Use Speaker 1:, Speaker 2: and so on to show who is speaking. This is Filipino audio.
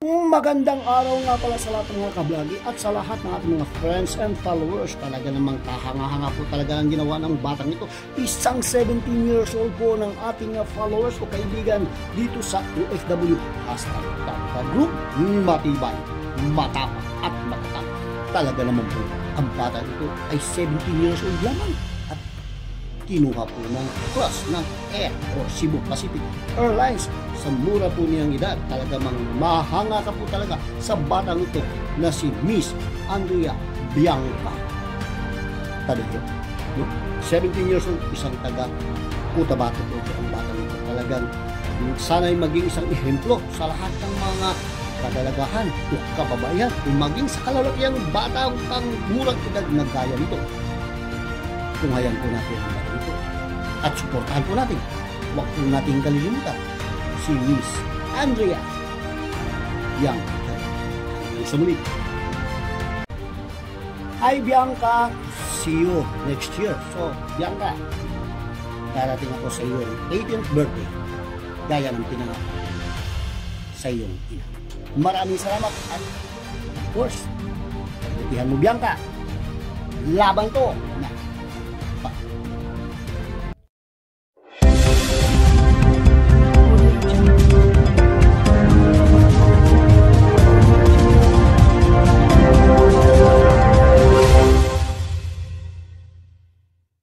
Speaker 1: Magandang araw nga pala sa lahat ng mga kablagi at sa lahat ng ating mga friends and followers. Talaga namang kahanga-hanga po talaga ang ginawa ng batang ito. Isang 17 years old po ng ating followers o kaibigan dito sa OFW. Hashtag Tata Group, matibay, matapang at matatap. Talaga naman po ang batang ito ay 17 years old lamang. Kinuha po ng class ng Air or Cebu Pacific Airlines sa mura po niyang edad. Talaga mang mahanga ka po talaga sa batang ito na si Miss Andrea Bianca Tadeo. 17 years old, isang taga Cotabato po ito ang batang ito. Talagang sana'y maging isang ehemplo sa lahat ng mga kadalagahan o kababayan o maging sa kalalakihang batang pang murang edad na gaya nito. Tunghayan po natin ang batang ito at suportahan po natin. Huwag po natin kalilimutan si Miss Andrea Bianca. Sa muli. Hi Bianca, see you next year. So Bianca, darating ako sa iyong 18th birthday gaya ng pinangarap sa iyong ina. Maraming salamat at of course, pagkatihan mo Bianca, laban to na